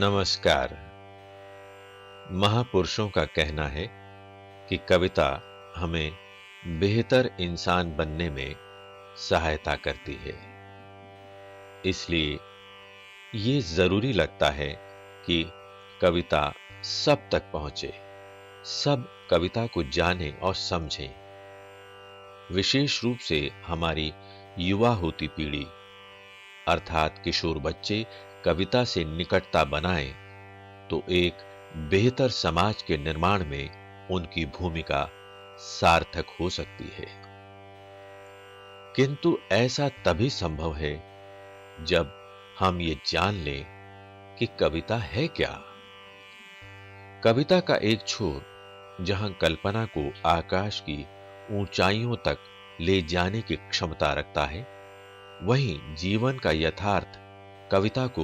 नमस्कार। महापुरुषों का कहना है कि कविता हमें बेहतर इंसान बनने में सहायता करती है। इसलिए ये जरूरी लगता है कि कविता सब तक पहुंचे, सब कविता को जानें और समझें। विशेष रूप से हमारी युवा होती पीढ़ी अर्थात किशोर बच्चे कविता से निकटता बनाएं तो एक बेहतर समाज के निर्माण में उनकी भूमिका सार्थक हो सकती है। किंतु ऐसा तभी संभव है जब हम ये जान लें कि कविता है क्या। कविता का एक छोर जहां कल्पना को आकाश की ऊंचाइयों तक ले जाने की क्षमता रखता है, वहीं जीवन का यथार्थ कविता को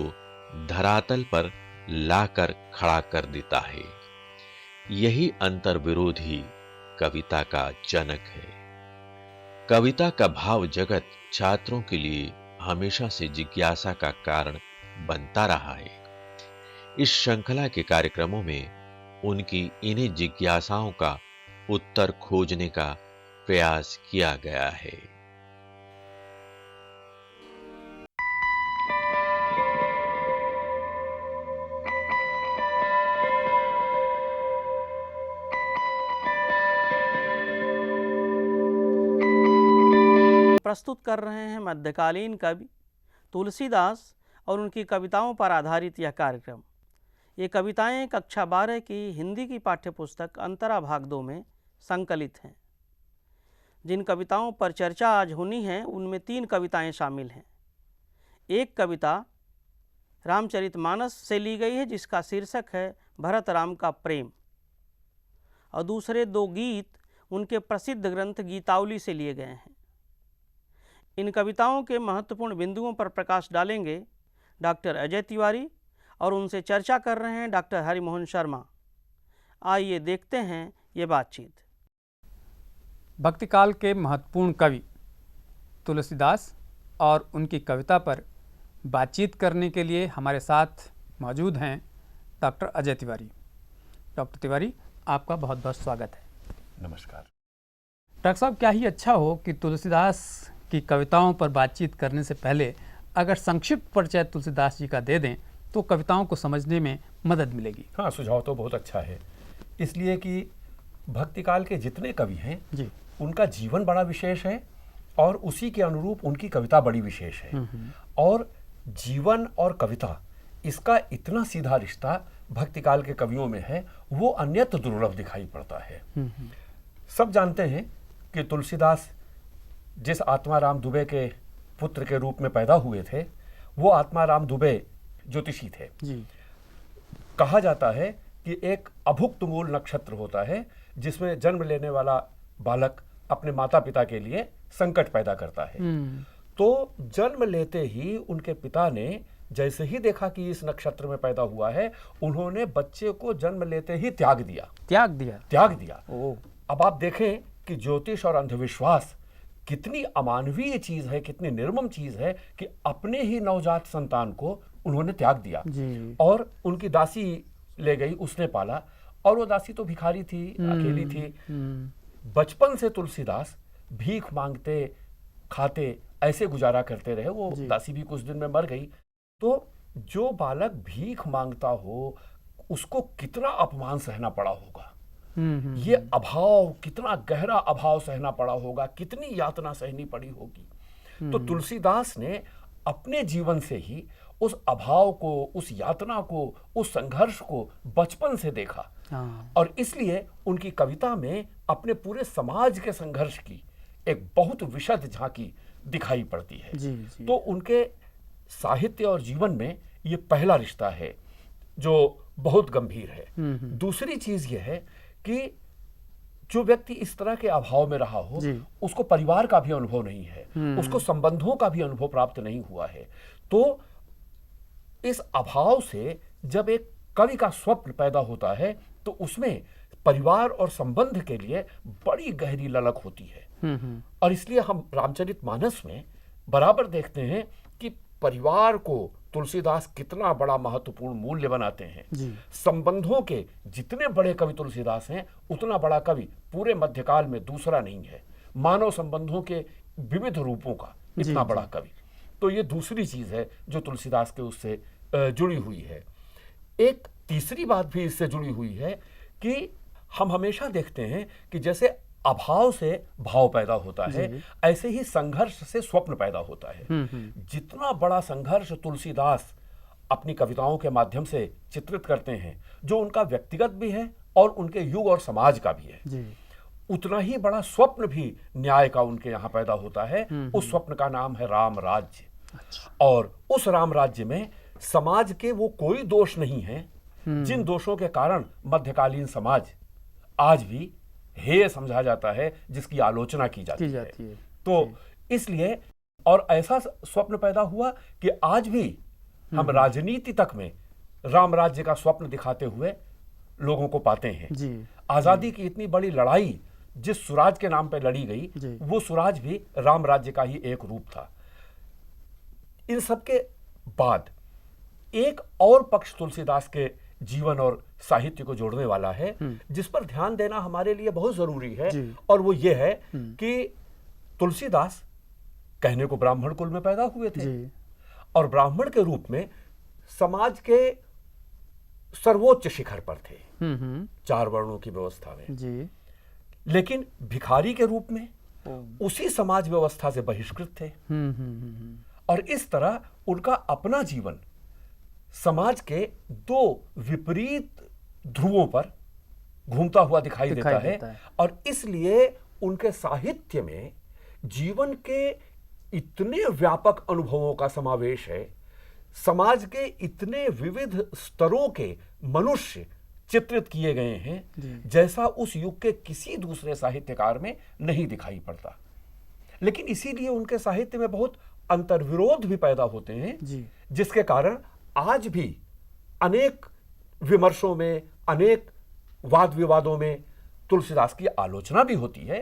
धरातल पर लाकर खड़ा कर देता है। यही अंतर्विरोध ही कविता का जनक है। कविता का भाव जगत छात्रों के लिए हमेशा से जिज्ञासा का कारण बनता रहा है। इस श्रृंखला के कार्यक्रमों में उनकी इन्हीं जिज्ञासाओं का उत्तर खोजने का प्रयास किया गया है। प्रस्तुत कर रहे हैं मध्यकालीन कवि तुलसीदास और उनकी कविताओं पर आधारित यह कार्यक्रम। ये कविताएं कक्षा 12 की हिंदी की पाठ्यपुस्तक अंतरा भाग 2 में संकलित हैं। जिन कविताओं पर चर्चा आज होनी है उनमें 3 कविताएं शामिल हैं। एक कविता रामचरितमानस से ली गई है जिसका शीर्षक है भरत राम का प्रेम, और दूसरे 2 गीत उनके प्रसिद्ध ग्रंथ गीतावली से लिए गए हैं। इन कविताओं के महत्वपूर्ण बिंदुओं पर प्रकाश डालेंगे डॉक्टर अजय तिवारी और उनसे चर्चा कर रहे हैं डॉक्टर हरिमोहन शर्मा। आइए देखते हैं ये बातचीत। भक्तिकाल के महत्वपूर्ण कवि तुलसीदास और उनकी कविता पर बातचीत करने के लिए हमारे साथ मौजूद हैं डॉक्टर अजय तिवारी। डॉक्टर तिवारी, आपका बहुत बहुत स्वागत है। नमस्कार। डॉक्टर साहब, क्या ही अच्छा हो कि तुलसीदास की कविताओं पर बातचीत करने से पहले अगर संक्षिप्त परिचय तुलसीदास जी का दे दें तो कविताओं को समझने में मदद मिलेगी। हाँ, सुझाव तो बहुत अच्छा है, इसलिए कि भक्तिकाल के जितने कवि हैं जी, उनका जीवन बड़ा विशेष है और उसी के अनुरूप उनकी कविता बड़ी विशेष है। और जीवन और कविता इसका इतना सीधा रिश्ता भक्तिकाल के कवियों में है, वो अन्यत्र दुर्लभ दिखाई पड़ता है। सब जानते हैं कि तुलसीदास जिस आत्माराम दुबे के पुत्र के रूप में पैदा हुए थे, वो आत्माराम दुबे ज्योतिषी थे जी। कहा जाता है कि एक अभुक्त मूल नक्षत्र होता है जिसमें जन्म लेने वाला बालक अपने माता पिता के लिए संकट पैदा करता है। तो जन्म लेते ही उनके पिता ने जैसे ही देखा कि इस नक्षत्र में पैदा हुआ है, उन्होंने बच्चे को जन्म लेते ही त्याग दिया। अब आप देखें कि ज्योतिष और अंधविश्वास कितनी अमानवीय चीज है, कितनी निर्मम चीज है कि अपने ही नवजात संतान को उन्होंने त्याग दिया और उनकी दासी ले गई, उसने पाला। और वो दासी तो भिखारी थी, अकेली थी। बचपन से तुलसीदास भीख मांगते खाते ऐसे गुजारा करते रहे। वो दासी भी कुछ दिन में मर गई। तो जो बालक भीख मांगता हो उसको कितना अपमान सहना पड़ा होगा, ये अभाव, कितना गहरा अभाव सहना पड़ा होगा, कितनी यातना सहनी पड़ी होगी। तो तुलसीदास ने अपने जीवन से ही उस अभाव को, उस यातना को, उस संघर्ष को बचपन से देखा। और इसलिए उनकी कविता में अपने पूरे समाज के संघर्ष की एक बहुत विशद झांकी दिखाई पड़ती है। तो उनके साहित्य और जीवन में ये पहला रिश्ता है जो बहुत गंभीर है। दूसरी चीज ये है कि जो व्यक्ति इस तरह के अभाव में रहा हो, उसको परिवार का भी अनुभव नहीं है, उसको संबंधों का भी अनुभव प्राप्त नहीं हुआ है। तो इस अभाव से जब एक कवि का स्वप्न पैदा होता है तो उसमें परिवार और संबंध के लिए बड़ी गहरी ललक होती है। और इसलिए हम रामचरितमानस में बराबर देखते हैं कि परिवार को तुलसीदास कितना बड़ा महत्वपूर्ण मूल्य बनाते हैं। जी। संबंधों के जितने बड़े कवि तुलसीदास हैं, उतना बड़ा कवि पूरे मध्यकाल में दूसरा नहीं है। मानव संबंधों के विविध रूपों का इतना बड़ा कवि, तो ये दूसरी चीज है जो तुलसीदास के उससे जुड़ी हुई है। एक तीसरी बात भी इससे जुड़ी हुई है कि हम हमेशा देखते हैं कि जैसे अभाव से भाव पैदा होता है, ऐसे ही संघर्ष से स्वप्न पैदा होता है। जितना बड़ा संघर्ष तुलसीदास अपनी कविताओं के माध्यम से चित्रित करते हैं, जो उनका व्यक्तिगत भी है और उनके युग और समाज का भी है, उतना ही बड़ा स्वप्न भी न्याय का उनके यहाँ पैदा होता है। उस स्वप्न का नाम है राम राज्य। और उस राम राज्य में समाज के वो कोई दोष नहीं है जिन दोषों के कारण मध्यकालीन समाज आज भी हेय समझा जाता है, जिसकी आलोचना की जाती है। तो इसलिए और ऐसा स्वप्न पैदा हुआ कि आज भी हम राजनीति तक में राम राज्य का स्वप्न दिखाते हुए लोगों को पाते हैं। आजादी की इतनी बड़ी लड़ाई जिस सुराज के नाम पर लड़ी गई, वो सुराज भी राम राज्य का ही एक रूप था। इन सबके बाद एक और पक्ष तुलसीदास के जीवन और साहित्य को जोड़ने वाला है, जिस पर ध्यान देना हमारे लिए बहुत जरूरी है, और वो ये है कि तुलसीदास कहने को ब्राह्मण कुल में पैदा हुए थे और ब्राह्मण के रूप में समाज के सर्वोच्च शिखर पर थे, 4 वर्णों की व्यवस्था में। लेकिन भिखारी के रूप में उसी समाज व्यवस्था से बहिष्कृत थे। और इस तरह उनका अपना जीवन समाज के 2 विपरीत ध्रुवों पर घूमता हुआ दिखाई देता है। और इसलिए उनके साहित्य में जीवन के इतने व्यापक अनुभवों का समावेश है, समाज के इतने विविध स्तरों के मनुष्य चित्रित किए गए हैं, जैसा उस युग के किसी दूसरे साहित्यकार में नहीं दिखाई पड़ता। लेकिन इसीलिए उनके साहित्य में बहुत अंतर्विरोध भी पैदा होते हैं, जिसके कारण आज भी अनेक विमर्शों में, अनेक वाद विवादों में तुलसीदास की आलोचना भी होती है।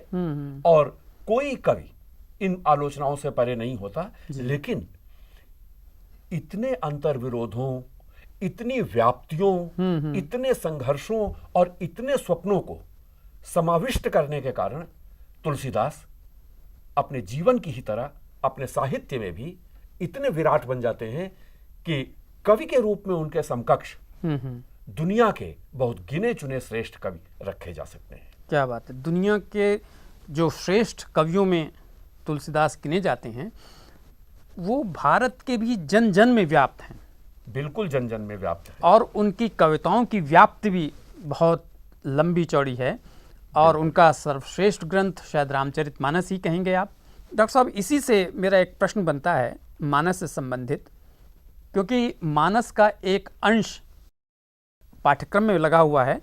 और कोई कवि इन आलोचनाओं से परे नहीं होता। लेकिन इतने अंतर्विरोधों, इतनी व्याप्तियों, इतने संघर्षों और इतने स्वप्नों को समाविष्ट करने के कारण तुलसीदास अपने जीवन की ही तरह अपने साहित्य में भी इतने विराट बन जाते हैं कि कवि के रूप में उनके समकक्ष दुनिया के बहुत गिने चुने श्रेष्ठ कवि रखे जा सकते हैं। क्या बात है। दुनिया के जो श्रेष्ठ कवियों में तुलसीदास गिने जाते हैं, वो भारत के भी जन जन में व्याप्त हैं। बिल्कुल जन जन में व्याप्त है। और उनकी कविताओं की व्याप्ति भी बहुत लंबी चौड़ी है। और उनका सर्वश्रेष्ठ ग्रंथ शायद रामचरितमानस ही कहेंगे आप। डॉक्टर साहब, इसी से मेरा एक प्रश्न बनता है मानस से संबंधित, क्योंकि मानस का एक अंश पाठ्यक्रम में लगा हुआ है,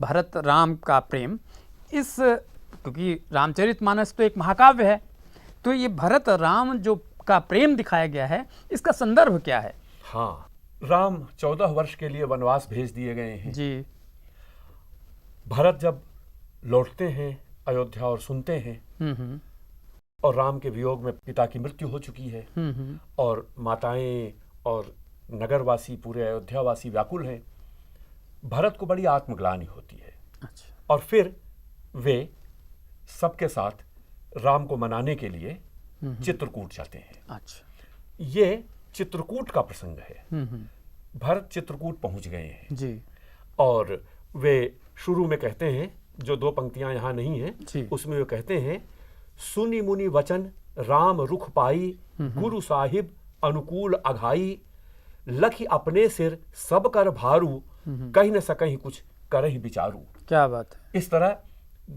भरत राम का प्रेम। इस क्योंकि रामचरितमानस तो एक महाकाव्य है, तो ये भरत राम जो का प्रेम दिखाया गया है, इसका संदर्भ क्या है? हाँ, राम 14 वर्ष के लिए वनवास भेज दिए गए हैं जी। भरत जब लौटते हैं अयोध्या और सुनते हैं और राम के वियोग में पिता की मृत्यु हो चुकी है और माताएं और नगरवासी, पूरे अयोध्यावासी व्याकुल हैं, भरत को बड़ी आत्मग्लानि होती है। अच्छा। और फिर वे सबके साथ राम को मनाने के लिए चित्रकूट जाते हैं। अच्छा। ये चित्रकूट का प्रसंग है। भरत चित्रकूट पहुंच गए हैं जी। और वे शुरू में कहते हैं, जो 2 पंक्तियां यहाँ नहीं हैं, उसमें वे कहते हैं, सुनि मुनि वचन राम रुख पाई, गुरु साहिब अनुकूल अघाई, लखि अपने सिर सब कर भारू, कहीं न सकहीं कुछ करहि विचारू। क्या बात है। इस तरह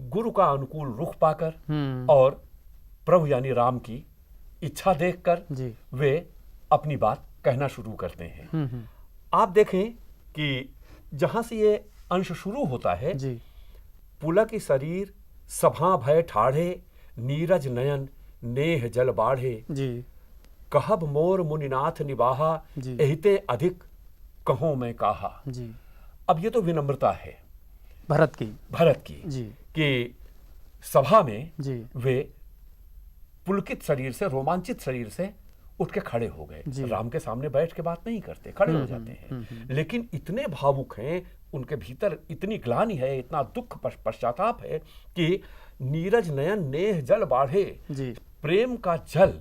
गुरु का अनुकूल रुख पाकर और प्रभु यानी राम की इच्छा देखकर वे अपनी बात कहना शुरू करते हैं। आप देखें कि जहां से ये अंश शुरू होता है, पुलक शरीर सभा भय ठाढ़े, नीरज नयन नेह जल बाढ़े, कहब मोर मुनिनाथ निबाहा, एहिते अधिक कहो मैं काहा। अब ये तो विनम्रता है भरत की कि सभा में वे पुलकित शरीर से, रोमांचित शरीर से उठ के खड़े हो गए। जी। राम के सामने बैठ के बात नहीं करते, खड़े हो जाते हैं। लेकिन इतने भावुक हैं, उनके भीतर इतनी ग्लानि है, इतना दुख पश्चाताप है कि नीरज नयन नेह जल बाढ़े, जी। प्रेम का जल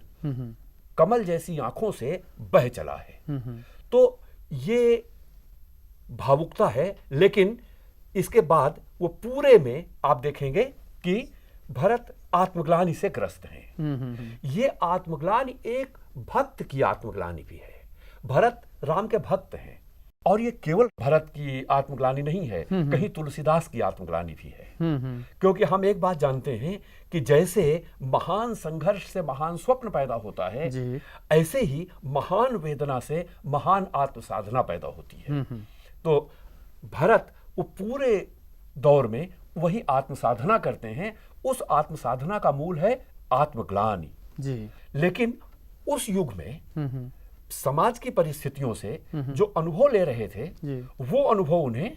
कमल जैसी आंखों से बह चला है। तो ये भावुकता है। लेकिन इसके बाद वो पूरे में आप देखेंगे कि भरत आत्मग्लानि से ग्रस्त हैं। ये आत्मग्लानि एक भक्त की आत्मग्लानि भी है। भरत राम के भक्त हैं, और ये केवल भरत की आत्मग्लानि नहीं है, कहीं तुलसीदास की आत्मग्लानि भी है। क्योंकि हम एक बात जानते हैं कि जैसे महान संघर्ष से महान स्वप्न पैदा होता है, ऐसे ही महान वेदना से महान आत्म साधना पैदा होती है। तो भरत वो पूरे दौर में वही आत्म साधना करते हैं। उस आत्म साधना का मूल है आत्मग्लानि। जी। लेकिन उस युग में समाज की परिस्थितियों से जो अनुभव ले रहे थे, वो अनुभव उन्हें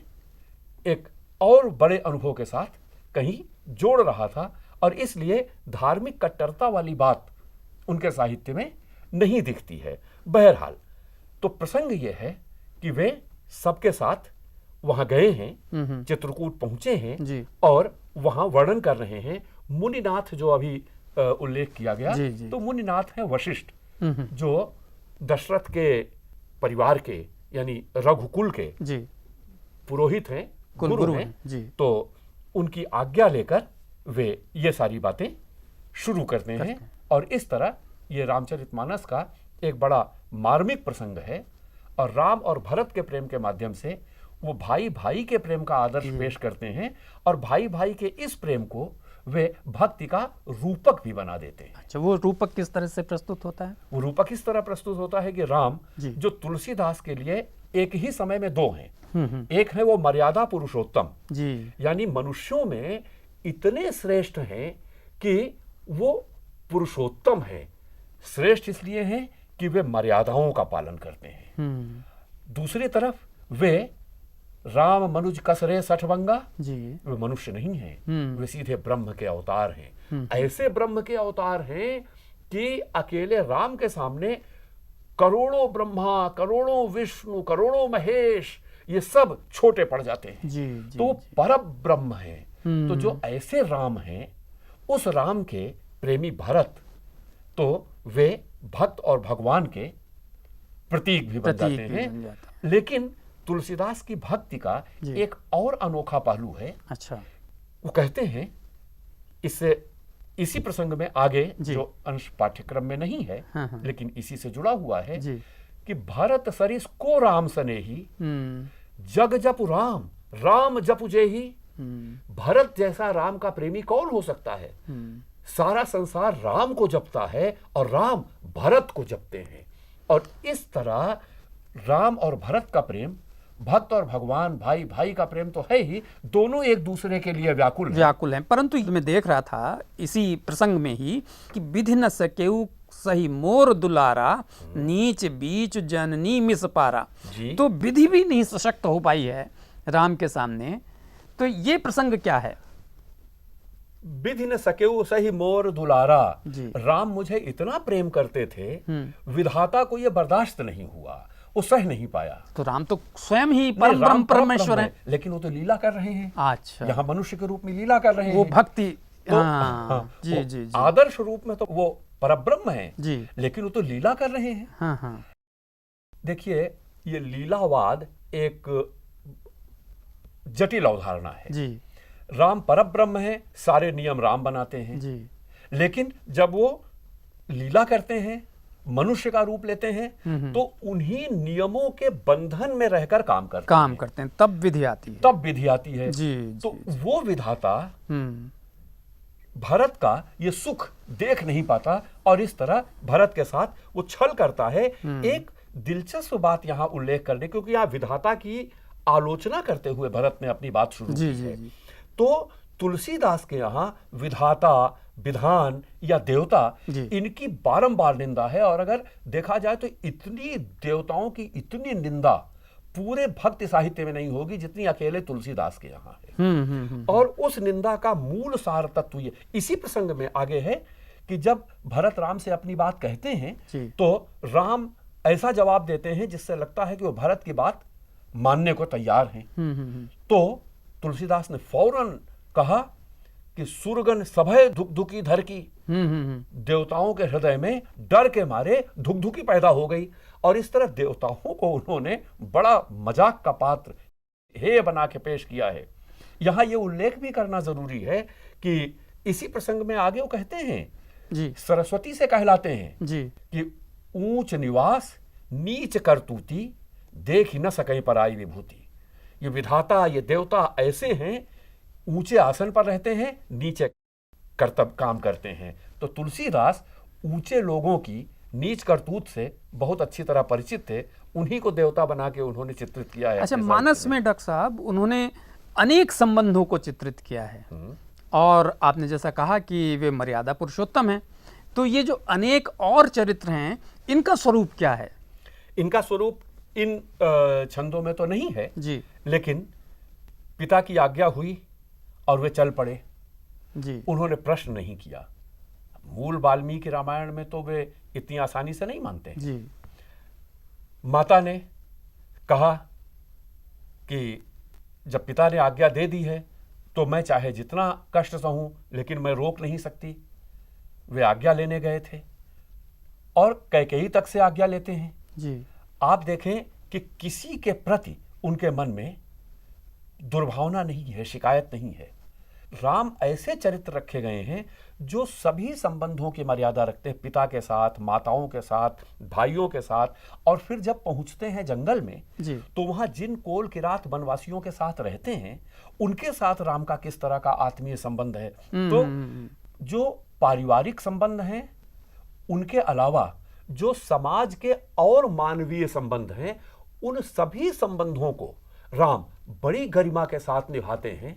एक और बड़े अनुभव के साथ कहीं जोड़ रहा था, और इसलिए धार्मिक कट्टरता वाली बात उनके साहित्य में नहीं दिखती है। बहरहाल तो प्रसंग ये है कि वे सबके साथ वहां गए हैं, चित्रकूट पहुंचे हैं, और वहां वर्णन कर रहे हैं। मुनिनाथ जो अभी उल्लेख किया गया, तो मुनिनाथ हैं वशिष्ठ, जो दशरथ के परिवार के यानी रघुकुल के पुरोहित हैं, गुरु हैं। तो उनकी आज्ञा लेकर वे ये सारी बातें शुरू करते हैं, और इस तरह ये रामचरितमानस का एक बड़ा मार्मिक प्रसंग है। और राम और भरत के प्रेम के माध्यम से वो भाई भाई के प्रेम का आदर्श पेश करते हैं, और भाई भाई के इस प्रेम को वे भक्ति का रूपक भी बना देते हैं। अच्छा, वो रूपक किस तरह से प्रस्तुत होता है? वो रूपक इस तरह प्रस्तुत होता है कि राम जो तुलसीदास के लिए एक ही समय में दो हैं। एक है वो मर्यादा पुरुषोत्तम, यानी मनुष्यों में इतने श्रेष्ठ हैं कि वो पुरुषोत्तम हैं। श्रेष्ठ इसलिए हैं कि वे मर्यादाओं का पालन करते हैं। दूसरी तरफ वे राम मनुज कसरे सठभंगा, वे मनुष्य नहीं हैं, वे सीधे ब्रह्म के अवतार हैं। ऐसे ब्रह्म के अवतार हैं कि अकेले राम के सामने करोड़ों ब्रह्मा, करोड़ों विष्णु, करोड़ों महेश, ये सब छोटे पड़ जाते हैं। तो पर ब्रह्म है। तो जो ऐसे राम हैं, उस राम के प्रेमी भरत, तो वे भक्त और भगवान के प्रतीक भी बन जाते हैं। लेकिन तुलसीदास की भक्ति का एक और अनोखा पहलू है। अच्छा, वो कहते हैं, इससे इसी प्रसंग में आगे जो अंश पाठ्यक्रम में नहीं है, लेकिन इसी से जुड़ा हुआ है कि भरत सरिस को राम सनेही, जग जपु राम, राम जपु जेही। भरत जैसा राम का प्रेमी कौन हो सकता है? सारा संसार राम को जपता है और राम भरत को जपते हैं। और इस तरह राम और भरत का प्रेम, भक्त और भगवान, भाई भाई का प्रेम तो है ही, दोनों एक दूसरे के लिए व्याकुल हैं। परंतु मैं देख रहा था इसी प्रसंग में ही कि विधि न सकेउ सही मोर दुलारा, नीच बीच जननी मिस पारा। तो विधि भी नहीं सशक्त हो पाई है राम के सामने। तो ये प्रसंग क्या है? विधि न सकेउ सही मोर दुलारा, राम मुझे इतना प्रेम करते थे, विधाता को यह बर्दाश्त नहीं हुआ, वो सह नहीं पाया। तो राम तो स्वयं ही परम परमेश्वर है, लेकिन वो तो लीला कर रहे हैं। अच्छा, यहाँ मनुष्य के रूप में लीला कर रहे हैं। वो भक्ति तो आदर्श रूप में तो वो परब्रह्म है, लेकिन वो तो लीला कर रहे हैं। देखिए, ये लीलावाद एक जटिल अवधारणा है। राम परब्रह्म है, सारे नियम राम बनाते हैं, लेकिन जब वो लीला करते हैं, मनुष्य का रूप लेते हैं, तो उन्हीं नियमों के बंधन में रहकर काम करते हैं। तब विधि आती है। तो वो विधाता भरत का ये सुख देख नहीं पाता, और इस तरह भरत के साथ वो छल करता है। एक दिलचस्प बात यहाँ उल्लेख करने, क्योंकि यहाँ विधाता की आलोचना करते हुए भरत ने अपनी बात शुरू की है। तो तुलसीदास के यहाँ विधाता, विधान या देवता, इनकी बारंबार निंदा है। और अगर देखा जाए तो इतनी देवताओं की इतनी निंदा पूरे भक्ति साहित्य में नहीं होगी जितनी अकेले तुलसीदास के यहाँ है। और उस निंदा का मूल सार तत्व ये इसी प्रसंग में आगे है कि जब भरत राम से अपनी बात कहते हैं जी। तो राम ऐसा जवाब देते हैं जिससे लगता है कि वो भरत की बात मानने को तैयार हैं। तो तुलसीदास ने फौरन कहा कि सुरगन सभय धुकधुकी धर की। देवताओं के हृदय में डर के मारे धुकधुकी पैदा हो गई और इस तरह देवताओं को उन्होंने बड़ा मजाक का पात्र हेय बना के पेश किया है। यहां ये उल्लेख भी करना जरूरी है कि इसी प्रसंग में आगे वो कहते हैं जी। सरस्वती से कहलाते हैं जी। कि ऊंच निवास नीच करतूती देख ही न सके पराई विभूति। ये विधाता, ये देवता ऐसे हैं, ऊंचे आसन पर रहते हैं, नीचे कर्तव्य काम करते हैं। तो तुलसीदास ऊंचे लोगों की नीच करतूत से बहुत अच्छी तरह परिचित थे, उन्हीं को देवता बना के उन्होंने चित्रित किया है। अच्छा, अपने मानस साहित्य में डॉक्टर साहब उन्होंने अनेक संबंधों को चित्रित किया है और आपने जैसा कहा कि वे मर्यादा पुरुषोत्तम हैं, तो ये जो अनेक और चरित्र हैं इनका स्वरूप क्या है? इनका स्वरूप इन छंदों में तो नहीं है जी। लेकिन पिता की आज्ञा हुई और वे चल पड़े। जी। उन्होंने प्रश्न नहीं किया। मूल वाल्मीकि रामायण में तो वे इतनी आसानी से नहीं मानते। जी। माता ने कहा कि जब पिता ने आज्ञा दे दी है तो मैं चाहे जितना कष्ट सहूं लेकिन मैं रोक नहीं सकती। वे आज्ञा लेने गए थे और कैकेयी तक से आज्ञा लेते हैं। जी। आप देखें कि किसी के प्रति उनके मन में दुर्भावना नहीं है, शिकायत नहीं है। राम ऐसे चरित्र रखे गए हैं जो सभी संबंधों की मर्यादा रखते हैं, पिता के साथ, माताओं के साथ, भाइयों के साथ। और फिर जब पहुंचते हैं जंगल में जी। तो वहां जिन कोल किरात वनवासियों के साथ रहते हैं उनके साथ राम का किस तरह का आत्मीय संबंध है। तो जो पारिवारिक संबंध हैं उनके अलावा जो समाज के और मानवीय संबंध हैं, उन सभी संबंधों को राम बड़ी गरिमा के साथ निभाते हैं।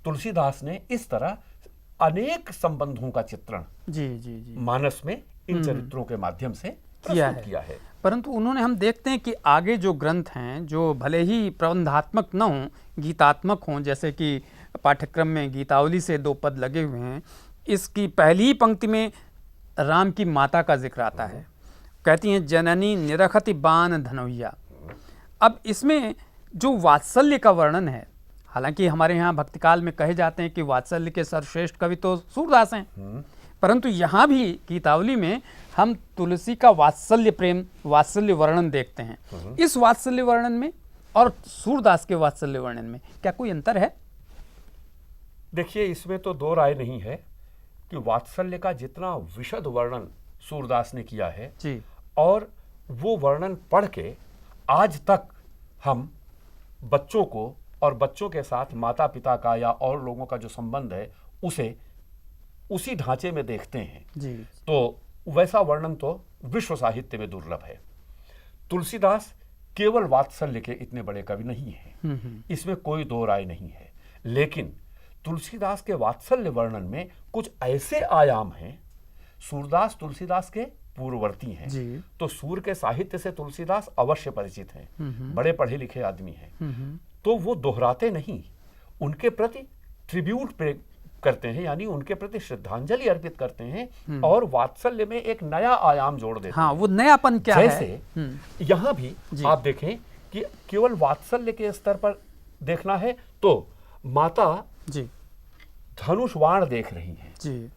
तुलसीदास ने इस तरह अनेक संबंधों का चित्रण जी। जी। जी। मानस में इन चरित्रों के माध्यम से किया है। परंतु उन्होंने, हम देखते हैं कि आगे जो ग्रंथ हैं जो भले ही प्रबंधात्मक न हों, गीतात्मक हों, जैसे कि पाठ्यक्रम में गीतावली से 2 पद लगे हुए हैं, इसकी पहली ही पंक्ति में राम की माता का जिक्र आता है। कहती हैं जननी निरखति बान धनौया। अब इसमें जो वात्सल्य का वर्णन है, हालांकि हमारे यहाँ भक्तिकाल में कहे जाते हैं कि वात्सल्य के सर्वश्रेष्ठ कवि तो सूरदास हैं, परंतु यहाँ भी गीतावली में हम तुलसी का वात्सल्य प्रेम, वात्सल्य वर्णन देखते हैं। इस वात्सल्य वर्णन में और सूरदास के वात्सल्य वर्णन में क्या कोई अंतर है? देखिए, इसमें तो दो राय नहीं है कि वात्सल्य का जितना विशद वर्णन सूरदास ने किया है जी। और वो वर्णन पढ़ के आज तक हम बच्चों को और बच्चों के साथ माता पिता का या और लोगों का जो संबंध है उसे उसी ढांचे में देखते हैं जी। तो वैसा वर्णन तो विश्व साहित्य में दुर्लभ है। तुलसीदास केवल वात्सल्य के इतने बड़े कवि नहीं हैं, इसमें कोई दो राय नहीं है। लेकिन तुलसीदास के वात्सल्य वर्णन में कुछ ऐसे आयाम हैं, सूरदास तुलसीदास के पूर्ववर्ती हैं जी। तो सूर के साहित्य से तुलसीदास अवश्य परिचित हैं, बड़े पढ़े लिखे आदमी हैं, तो वो दोहराते नहीं, उनके प्रति ट्रिब्यूट पे करते हैं, यानी उनके प्रति श्रद्धांजलि अर्पित करते हैं और वात्सल्य में एक नया आयाम जोड़ देते हैं। हाँ, वो नयापन क्या जैसे है? यहाँ भी आप देखें कि केवल वात्सल्य के स्तर पर देखना है तो माता जी। धनुष बाण देख रही हैं। जी।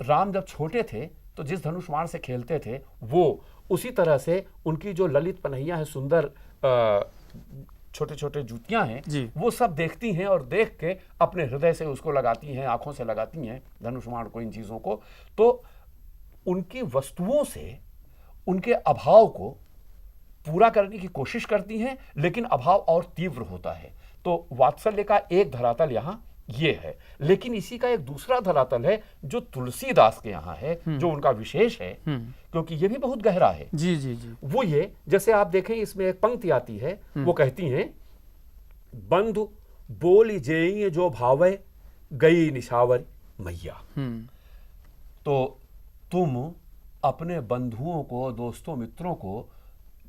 राम जब छोटे थे तो जिस धनुष बाण से खेलते थे वो उसी तरह से उनकी जो ललित पनहियां हैं, सुंदर छोटे छोटे जूतियां हैं, वो सब देखती हैं और देख के अपने हृदय से उसको लगाती हैं, आंखों से लगाती हैं धनुष बाण को, इन चीजों को। तो उनकी वस्तुओं से उनके अभाव को पूरा करने की कोशिश करती हैं, लेकिन अभाव और तीव्र होता है। तो वात्सल्य का एक धरातल यहाँ ये है, लेकिन इसी का एक दूसरा धरातल है जो तुलसीदास के यहाँ है, जो उनका विशेष है, क्योंकि ये भी बहुत गहरा है। जी जी जी। वो ये, जैसे आप देखें इसमें एक पंक्ति आती है, वो कहती हैं, बंधु बोली जेई जो भावे गई निशावर मैया। तो तुम अपने बंधुओं को, दोस्तों, मित्रों को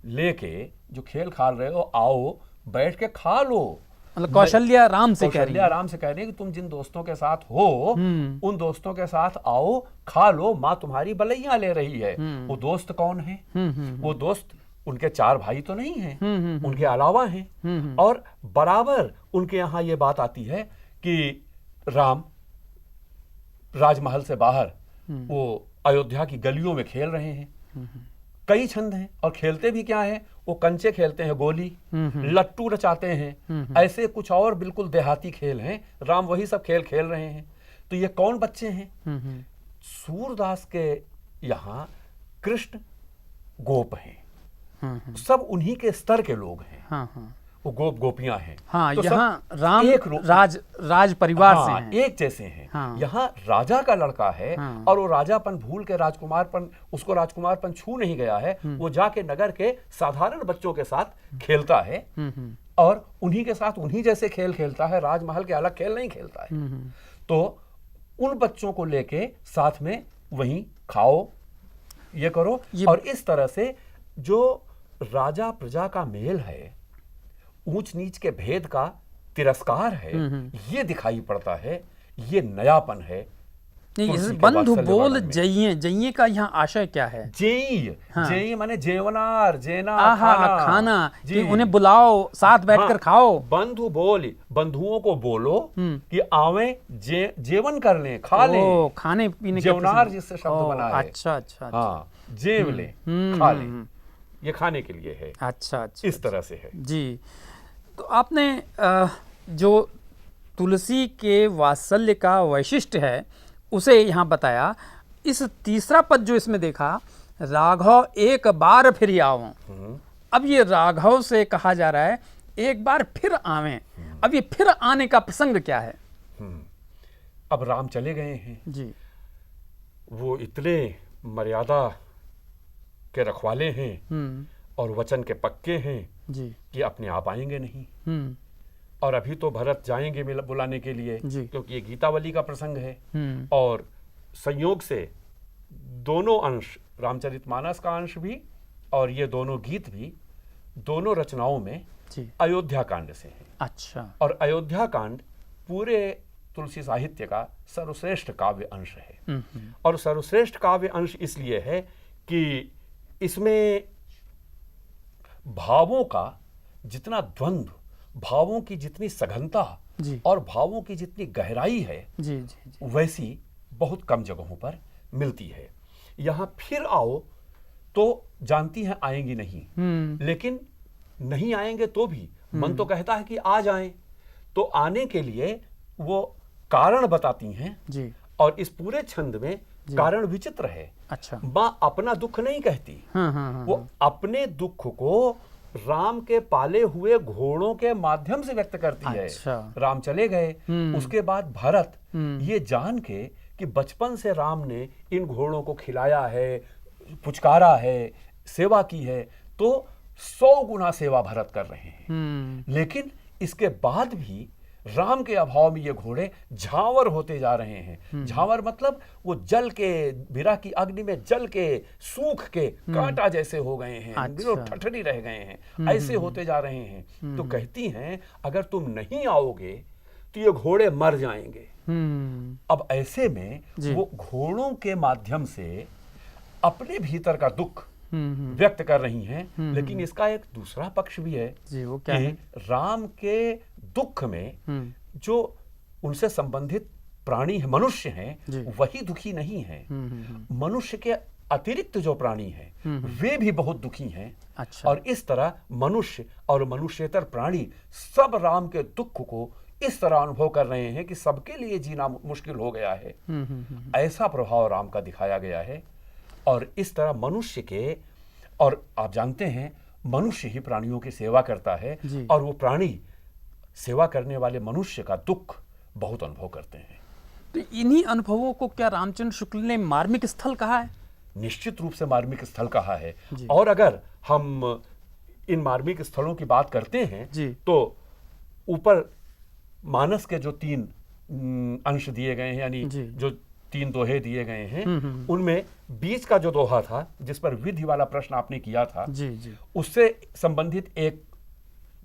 लेके जो खेल खेल रहे हो, आओ बैठ के खा लो। मतलब कौशल्या राम से कह रही कौशल्या है। राम से कह रही है कि तुम जिन दोस्तों के साथ हो उन दोस्तों के साथ आओ, खा लो, माँ तुम्हारी बलैया ले रही है। वो दोस्त कौन है? वो दोस्त उनके 4 भाई तो नहीं हैं, उनके अलावा हैं। और बराबर उनके यहाँ ये बात आती है कि राम राजमहल से बाहर वो अयोध्या की गलियों में खेल रहे हैं। कई छंद हैं और खेलते भी क्या है, वो कंचे खेलते हैं, गोली, लट्टू रचाते हैं, ऐसे कुछ और बिल्कुल देहाती खेल हैं। राम वही सब खेल खेल रहे हैं। तो ये कौन बच्चे हैं? सूरदास के यहाँ कृष्ण गोप हैं, सब उन्हीं के स्तर के लोग हैं। वो गोप गोपियां हैं। हाँ, तो यहाँ सब राम एक राज परिवार से हाँ, हैं। एक जैसे हैं। हाँ। यहाँ राजा का लड़का है हाँ। और वो राजापन भूल के राजकुमारपन, उसको राजकुमारपन छू नहीं गया है। वो जाके नगर के साधारण बच्चों के साथ खेलता है और उन्हीं के साथ उन्हीं जैसे खेल खेलता है, राजमहल के अलग खेल नहीं खेलता है। तो उन बच्चों को लेके साथ में वहीं खाओ, ये करो। और इस तरह से जो राजा प्रजा का मेल है, ऊंच नीच के भेद का तिरस्कार है, ये दिखाई पड़ता है। ये नयापन है। नहीं, तुलसी के बंधु वात्सल्य बोल वर्णन में। जइये, जइये का यहाँ आशय क्या है? जेई माने जेवनार, जेना, आहा, खाना कि उन्हें बुलाओ, साथ बैठकर हाँ, खाओ। बंधु बोल, बंधुओं को बोलो कि आवे, जेवन कर लें, खा लें। खाने पीने जेवनार जिससे शब्द बना है। अच्छा। हाँ, जेव लें, खा लें, ये खाने के लिए है। अच्छा। इस तरह से है जी। तो आपने जो तुलसी के वात्सल्य का वैशिष्ट्य है उसे यहाँ बताया। इस तीसरा पद जो इसमें देखा, राघव एक बार फिर आओ। अब ये राघव से कहा जा रहा है एक बार फिर आवें। अब ये फिर आने का प्रसंग क्या है? अब राम चले गए हैं जी। वो इतने मर्यादा के रखवाले हैं और वचन के पक्के हैं जी। कि अपने आप आएंगे नहीं। और अभी तो भरत जाएंगे बुलाने के लिए, क्योंकि ये गीतावली का प्रसंग है। और संयोग से दोनों अंश, रामचरितमानस का अंश भी और ये दोनों गीत भी, दोनों रचनाओं में अयोध्या कांड से हैं। अच्छा। और अयोध्या कांड पूरे तुलसी साहित्य का सर्वश्रेष्ठ काव्य अंश है। और सर्वश्रेष्ठ काव्य अंश इसलिए है कि इसमें भावों का जितना द्वंद्व, भावों की जितनी सघनता और भावों की जितनी गहराई है, वैसी बहुत कम जगहों पर मिलती है। यहां फिर आओ तो जानती हैं आएंगी नहीं, लेकिन नहीं आएंगे तो भी मन तो कहता है कि आ जाएं। तो आने के लिए वो कारण बताती हैं जी। और इस पूरे छंद में कारण विचित्र है। अच्छा। मां अपना दुख नहीं कहती। वो अपने दुख को राम के पाले हुए घोड़ों के माध्यम से व्यक्त करती है। राम चले गए, उसके बाद भरत ये जान के कि बचपन से राम ने इन घोड़ों को खिलाया है, पुचकारा है, सेवा की है, तो 100 गुना सेवा भरत कर रहे हैं। लेकिन इसके बाद भी राम के अभाव में ये घोड़े झांवर होते जा रहे हैं। झांवर मतलब वो जल के, बिरह की अग्नि में जल के, सूख के कांटा जैसे हो गए हैं। अच्छा। ठठरी रह गए हैं, ऐसे होते जा रहे हैं। तो कहती हैं अगर तुम नहीं आओगे तो ये घोड़े मर जाएंगे। अब ऐसे में वो घोड़ों के माध्यम से अपने भीतर का दुख व्यक्त कर रही हैं। लेकिन इसका एक दूसरा पक्ष भी है जी, वो क्या है? राम के दुख में जो उनसे संबंधित प्राणी है, मनुष्य हैं, वही दुखी नहीं है। मनुष्य के अतिरिक्त जो प्राणी हैं वे भी बहुत दुखी हैं। अच्छा। और इस तरह मनुष्य और मनुष्येतर प्राणी सब राम के दुख को इस तरह अनुभव कर रहे हैं कि सबके लिए जीना मुश्किल हो गया है। ऐसा प्रभाव राम का दिखाया गया है। और इस तरह मनुष्य के, और आप जानते हैं मनुष्य ही प्राणियों की सेवा करता है, और वो प्राणी सेवा करने वाले मनुष्य का दुख बहुत अनुभव करते हैं। तो इन्हीं अनुभवों को क्या रामचंद्र शुक्ल ने मार्मिक स्थल कहा है? निश्चित रूप से मार्मिक स्थल कहा है। और अगर हम इन मार्मिक स्थलों की बात करते हैं तो ऊपर मानस के जो 3 अंश दिए गए हैं, यानी जो 3 दोहे दिए गए हैं, उनमें बीच का जो दोहा था जिस पर विधि वाला प्रश्न आपने किया था, उससे संबंधित एक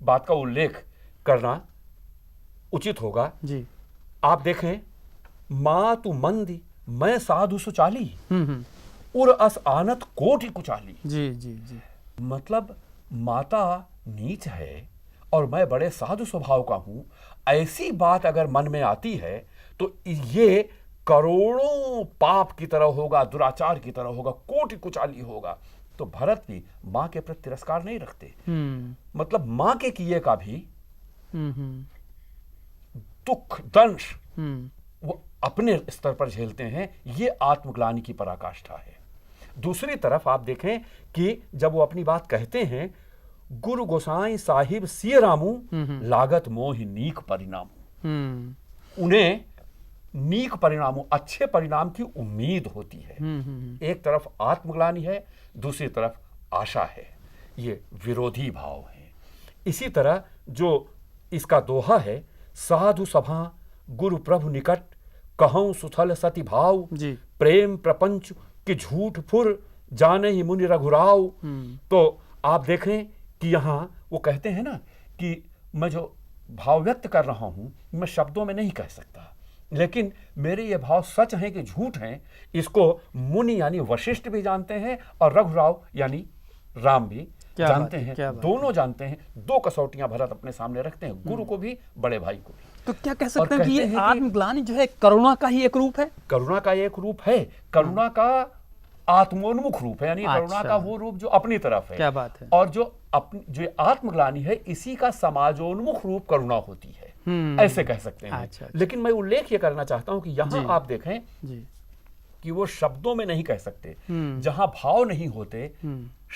बात का उल्लेख करना उचित होगा। जी। आप देखें, माँ तू मंदी मैं साधु सुचाली, हम्म। उर अस आनत कोटि कुचाली। जी जी जी। मतलब माता नीच है और मैं बड़े साधु स्वभाव का हूं, ऐसी बात अगर मन में आती है तो ये करोड़ों पाप की तरह होगा, दुराचार की तरह होगा, कोटि कुचाली होगा। तो भरत भी मां के प्रति तिरस्कार नहीं रखते। मतलब मां के किए का भी दुख दंश वो अपने स्तर पर झेलते हैं। ये आत्मग्लानि की पराकाष्ठा है। दूसरी तरफ आप देखें कि जब वो अपनी बात कहते हैं, गुरु गोसाई साहिब सिय रामू लागत मोहि नीक परिणामू, उन्हें नीक परिणामों, अच्छे परिणाम की उम्मीद होती है। एक तरफ आत्मग्लानि है, दूसरी तरफ आशा है। ये विरोधी भाव है। इसी तरह जो इसका दोहा है, साधु सभा गुरु प्रभु निकट कहूं सुथल सति भाव, प्रेम प्रपंच कि झूठ फुर जाने ही मुनि रघुराव। तो आप देखें कि यहाँ वो कहते हैं ना कि मैं जो भाव व्यक्त कर रहा हूं मैं शब्दों में नहीं कह सकता, लेकिन मेरे ये भाव सच हैं कि झूठ हैं, इसको मुनि यानी वशिष्ठ भी जानते हैं और रघुराव यानी राम भी जानते हैं। दोनों जानते हैं। दो कसौटियां भरत अपने सामने रखते हैं, गुरु को भी, बड़े भाई को भी। तो क्या कह सकते हैं कि ये आत्मग्लानि जो है करुणा का ही एक रूप है? करुणा का एक रूप है, करुणा का आत्मोन्मुख रूप है, यानी करुणा का वो रूप जो अपनी तरफ है। क्या बात है। और जो आत्मग्लानि है, इसी का समाजोन्मुख रूप करुणा होती है, ऐसे कह सकते हैं। अच्छा। लेकिन मैं उल्लेख ये करना चाहता हूं कि यहां आप देखें कि वो शब्दों में नहीं कह सकते। जहां भाव नहीं होते,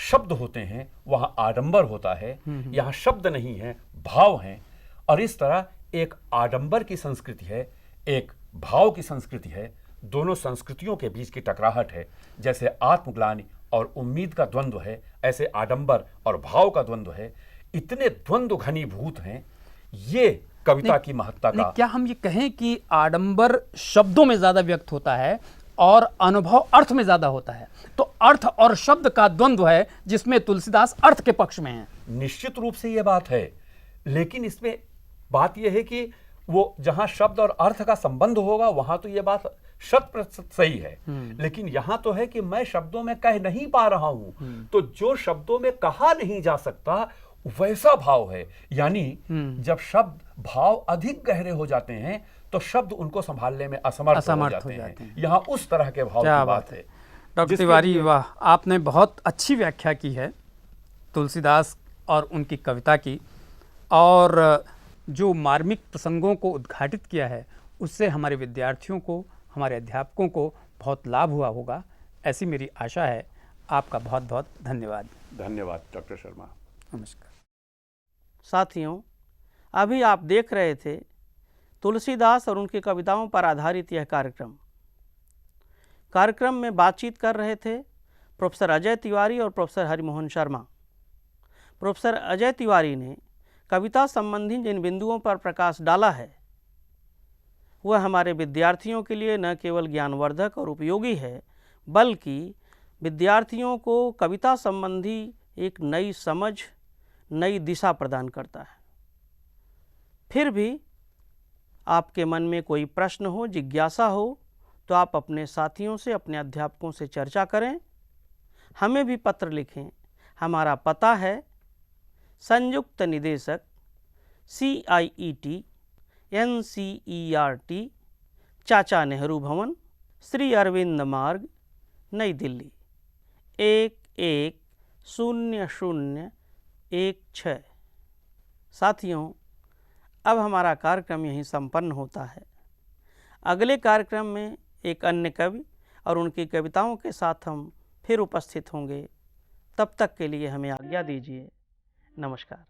शब्द होते हैं, वहां आडंबर होता है। यहां शब्द नहीं है, भाव हैं। और इस तरह एक आडंबर की संस्कृति है, एक भाव की संस्कृति है। दोनों संस्कृतियों के बीच की टकराहट है। जैसे आत्मग्लानि और उम्मीद का द्वंद्व है, ऐसे आडंबर और भाव का द्वंद्व है। इतने द्वंद्व घनीभूत हैं। ये कविता की महत्ता का। क्या हम ये कहें कि आडंबर शब्दों में ज्यादा व्यक्त होता है और अनुभव अर्थ में ज्यादा होता है? तो अर्थ और शब्द का द्वंद्व है जिसमें तुलसीदास अर्थ के पक्ष में है। निश्चित रूप से यह बात है, लेकिन इसमें बात यह है कि वो जहां शब्द और अर्थ का संबंध होगा वहां तो यह बात 100% सही है। लेकिन यहां तो है कि मैं शब्दों में कह नहीं पा रहा हूं, तो जो शब्दों में कहा नहीं जा सकता वैसा भाव है। यानी जब शब्द भाव अधिक गहरे हो जाते हैं तो शब्द उनको संभालने में असमर्थ हो जाते हैं। यहाँ उस तरह के भाव की बात है। डॉक्टर तिवारी, वाह, आपने बहुत अच्छी व्याख्या की है तुलसीदास और उनकी कविता की, और जो मार्मिक प्रसंगों को उद्घाटित किया है उससे हमारे विद्यार्थियों को, हमारे अध्यापकों को बहुत लाभ हुआ होगा, ऐसी मेरी आशा है। आपका बहुत बहुत धन्यवाद। धन्यवाद डॉक्टर शर्मा। नमस्कार। साथियों, अभी आप देख रहे थे तुलसीदास और उनकी कविताओं पर आधारित यह कार्यक्रम में बातचीत कर रहे थे प्रोफेसर अजय तिवारी और प्रोफेसर हरिमोहन शर्मा। प्रोफेसर अजय तिवारी ने कविता संबंधी जिन बिंदुओं पर प्रकाश डाला है वह हमारे विद्यार्थियों के लिए न केवल ज्ञानवर्धक और उपयोगी है, बल्कि विद्यार्थियों को कविता संबंधी एक नई समझ, नई दिशा प्रदान करता है। फिर भी आपके मन में कोई प्रश्न हो, जिज्ञासा हो, तो आप अपने साथियों से, अपने अध्यापकों से चर्चा करें। हमें भी पत्र लिखें। हमारा पता है संयुक्त निदेशक CIET NCERT, चाचा नेहरू भवन, श्री अरविंद मार्ग, नई दिल्ली 110016। साथियों, अब हमारा कार्यक्रम यहीं संपन्न होता है। अगले कार्यक्रम में एक अन्य कवि और उनकी कविताओं के साथ हम फिर उपस्थित होंगे। तब तक के लिए हमें आज्ञा दीजिए। नमस्कार।